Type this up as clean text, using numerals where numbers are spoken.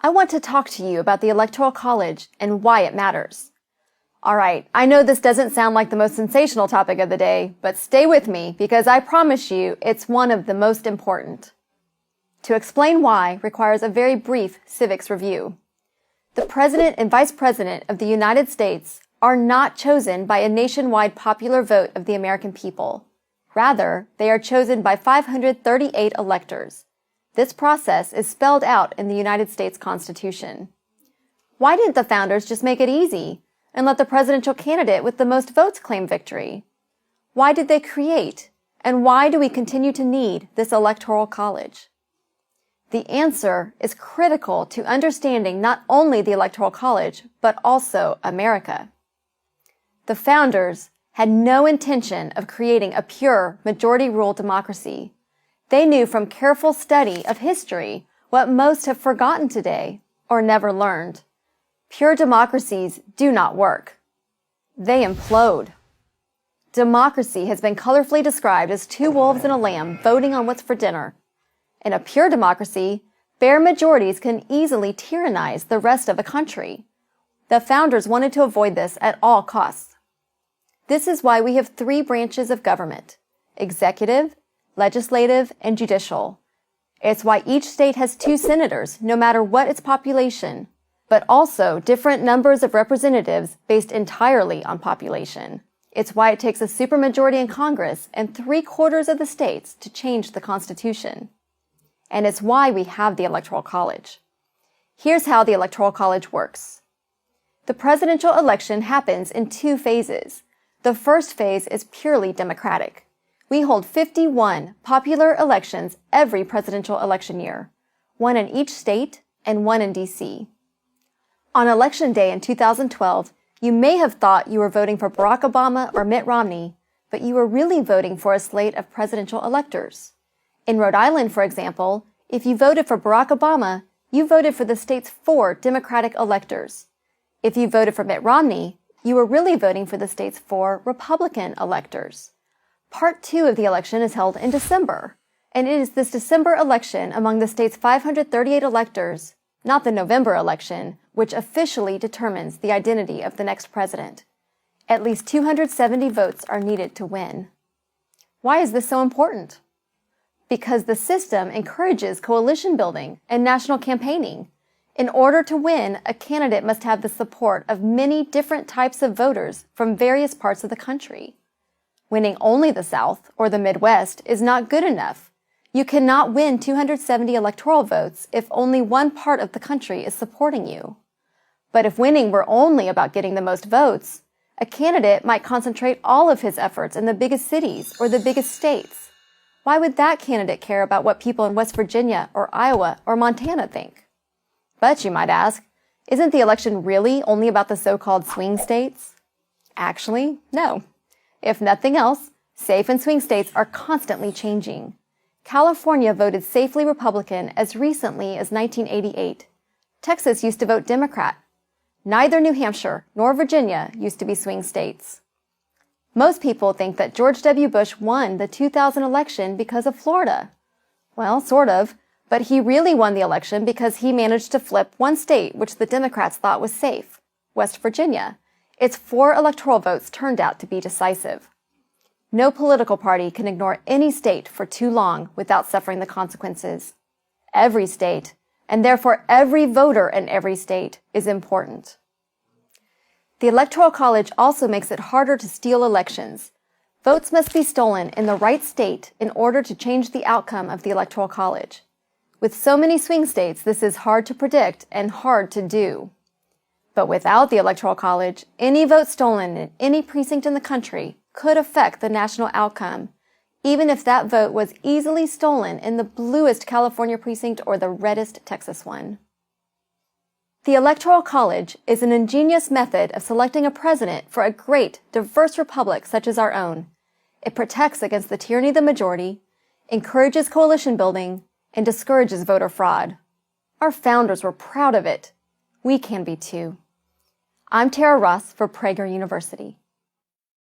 I want to talk to you about the Electoral College and why it matters. All right, I know this doesn't sound like the most sensational topic of the day, but stay with me because I promise you it's one of the most important. To explain why requires a very brief civics review. The President and Vice President of the United States are not chosen by a nationwide popular vote of the American people. Rather, they are chosen by 538 electors. This process is spelled out in the United States Constitution. Why didn't the founders just make it easy and let the presidential candidate with the most votes claim victory? Why did they create, and why do we continue to need this Electoral College? The answer is critical to understanding not only the Electoral College, but also America. The founders had no intention of creating a pure majority-rule democracy. They knew from careful study of history what most have forgotten today or never learned. Pure democracies do not work. They implode. Democracy has been colorfully described as two wolves and a lamb voting on what's for dinner. In a pure democracy, bare majorities can easily tyrannize the rest of a country. The founders wanted to avoid this at all costs. This is why we have three branches of government: executive, legislative, and judicial. It's why each state has 2 senators, no matter what its population, but also different numbers of representatives based entirely on population. It's why it takes a supermajority in Congress and 3/4 of the states to change the Constitution. And it's why we have the Electoral College. Here's how the Electoral College works. The presidential election happens in 2 phases. The first phase is purely democratic. We hold 51 popular elections every presidential election year, 1 in each state and 1 in D.C. On Election Day in 2012, you may have thought you were voting for Barack Obama or Mitt Romney, but you were really voting for a slate of presidential electors. In Rhode Island, for example, if you voted for Barack Obama, you voted for the state's 4 Democratic electors. If you voted for Mitt Romney, you were really voting for the state's 4 Republican electors. Part 2 of the election is held in December, and it is this December election among the state's 538 electors, not the November election, which officially determines the identity of the next president. At least 270 votes are needed to win. Why is this so important? Because the system encourages coalition building and national campaigning. In order to win, a candidate must have the support of many different types of voters from various parts of the country. Winning only the South or the Midwest is not good enough. You cannot win 270 electoral votes if only one part of the country is supporting you. But if winning were only about getting the most votes, a candidate might concentrate all of his efforts in the biggest cities or the biggest states. Why would that candidate care about what people in West Virginia or Iowa or Montana think? But you might ask, isn't the election really only about the so-called swing states? Actually, no. If nothing else, safe and swing states are constantly changing. California voted safely Republican as recently as 1988. Texas used to vote Democrat. Neither New Hampshire nor Virginia used to be swing states. Most people think that George W. Bush won the 2000 election because of Florida. Well, sort of, but he really won the election because he managed to flip one state which the Democrats thought was safe, West Virginia. Its 4 electoral votes turned out to be decisive. No political party can ignore any state for too long without suffering the consequences. Every state, and therefore every voter in every state, is important. The Electoral College also makes it harder to steal elections. Votes must be stolen in the right state in order to change the outcome of the Electoral College. With so many swing states, this is hard to predict and hard to do. But without the Electoral College, any vote stolen in any precinct in the country could affect the national outcome, even if that vote was easily stolen in the bluest California precinct or the reddest Texas one. The Electoral College is an ingenious method of selecting a president for a great, diverse republic such as our own. It protects against the tyranny of the majority, encourages coalition building, and discourages voter fraud. Our founders were proud of it. We can be too. I'm Tara Ross for Prager University.